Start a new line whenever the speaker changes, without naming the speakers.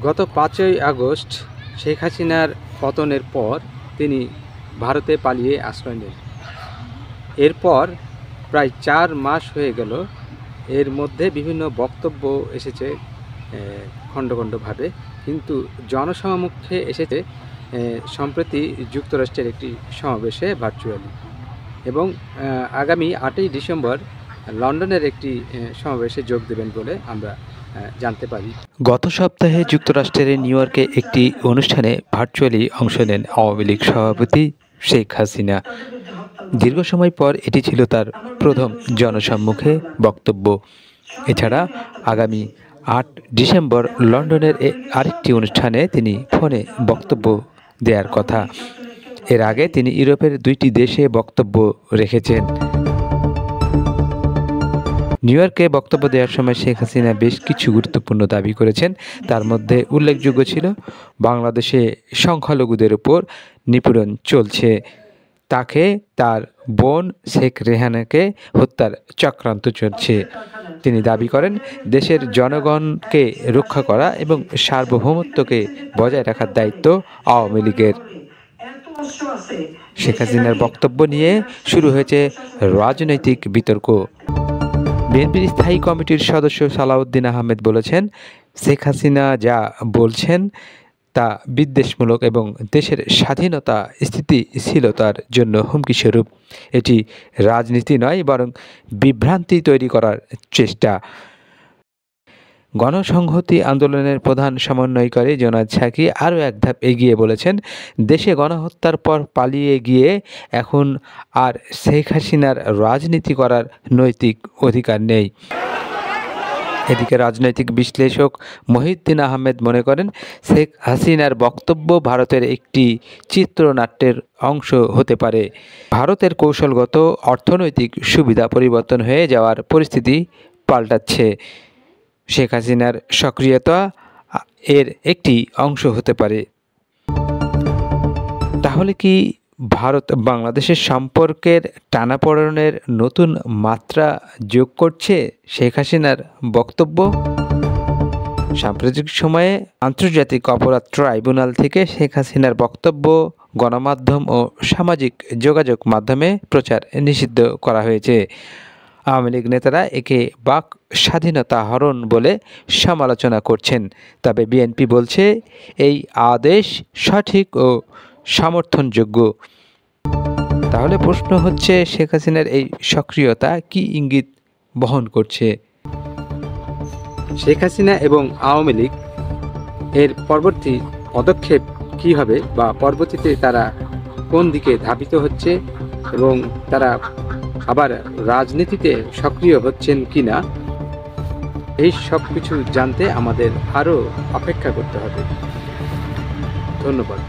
গত 5ই আগস্ট শেখ হাসিনার পতনের পর তিনি ভারতে পালিয়ে আশ্রয় নেন। এরপর প্রায় 4 মাস হয়ে গেল। এর মধ্যে বিভিন্ন বক্তব্য এসেছে খণ্ড খণ্ডভাবে, কিন্তু জনসমক্ষে এসেছে সম্প্রতি যুক্তরাষ্ট্রের একটি সমাবেশে ভার্চুয়ালি, এবং আগামী 8ই ডিসেম্বর লন্ডনের একটি সমাবেশে যোগ দেবেন বলে আমরা জানতে পারি।
গত সপ্তাহে যুক্তরাষ্ট্রের নিউ ইয়র্কে একটি অনুষ্ঠানে ভার্চুয়ালি অংশ নেন আওয়ামী লীগ সভাপতি শেখ হাসিনা। দীর্ঘ সময় পর এটি ছিল তার প্রথম জনসম্মুখে বক্তব্য। এছাড়া আগামী 8 ডিসেম্বর লন্ডনের আরেকটি অনুষ্ঠানে তিনি ফোনে বক্তব্য দেওয়ার কথা। এর আগে তিনি ইউরোপের 2টি দেশে বক্তব্য রেখেছেন। নিউ ইয়র্কে বক্তব্য দেওয়ার সময় শেখ হাসিনা বেশ কিছু গুরুত্বপূর্ণ দাবি করেছেন। তার মধ্যে উল্লেখযোগ্য ছিল বাংলাদেশে সংখ্যালঘুদের উপর নিপীড়ন চলছে, তাকে তার বোন শেখ রেহানাকে হত্যার চক্রান্ত চলছে। তিনি দাবি করেন দেশের জনগণকে রক্ষা করা এবং সার্বভৌমত্বকে বজায় রাখার দায়িত্ব আওয়ামী লীগের। শেখ হাসিনার বক্তব্য নিয়ে শুরু হয়েছে রাজনৈতিক বিতর্ক। বিএনপির স্থায়ী কমিটির সদস্য সালাউদ্দিন আহমেদ বলেছেন, শেখ হাসিনা যা বলছেন তা বিদ্বেষমূলক এবং দেশের স্বাধীনতা স্থিতিশীলতার জন্য হুমকিস্বরূপ। এটি রাজনীতি নয়, বরং বিভ্রান্তি তৈরি করার চেষ্টা। গণসংহতি আন্দোলনের প্রধান সমন্বয়কারী জোনায়েদ সাকি আরও এক ধাপ এগিয়ে বলেছেন, দেশে গণহত্যার পর পালিয়ে গিয়ে এখন আর শেখ হাসিনার রাজনীতি করার নৈতিক অধিকার নেই। এদিকে রাজনৈতিক বিশ্লেষক মহিউদ্দিন আহমেদ মনে করেন, শেখ হাসিনার বক্তব্য ভারতের একটি চিত্রনাট্যের অংশ হতে পারে। ভারতের কৌশলগত অর্থনৈতিক সুবিধা পরিবর্তন হয়ে যাওয়ার পরিস্থিতি পাল্টাচ্ছে। শেখ হাসিনার সক্রিয়তা এর একটি অংশ হতে পারে। তাহলে কি ভারত বাংলাদেশের সম্পর্কের টানাপোড়েনের নতুন মাত্রা যোগ করছে শেখ হাসিনার বক্তব্য? সাম্প্রতিক সময়ে আন্তর্জাতিক অপরাধ ট্রাইব্যুনাল থেকে শেখ হাসিনার বক্তব্য গণমাধ্যম ও সামাজিক যোগাযোগ মাধ্যমে প্রচার নিষিদ্ধ করা হয়েছে। আওয়ামী লীগ নেতারা একে বাক স্বাধীনতা হরণ বলে সমালোচনা করছেন। তবে বিএনপি বলছে এই আদেশ সঠিক ও সমর্থনযোগ্য। তাহলে প্রশ্ন হচ্ছে, শেখ হাসিনার এই সক্রিয়তা কি ইঙ্গিত বহন করছে?
শেখ হাসিনা এবং আওয়ামী লীগ এর পরবর্তী পদক্ষেপ কী হবে, বা পরবর্তীতে তারা কোন দিকে ধাবিত হচ্ছে এবং তারা আবার রাজনীতিতে সক্রিয় হচ্ছেন কিনা, এই সব কিছু জানতে আমাদের আরও অপেক্ষা করতে হবে। ধন্যবাদ।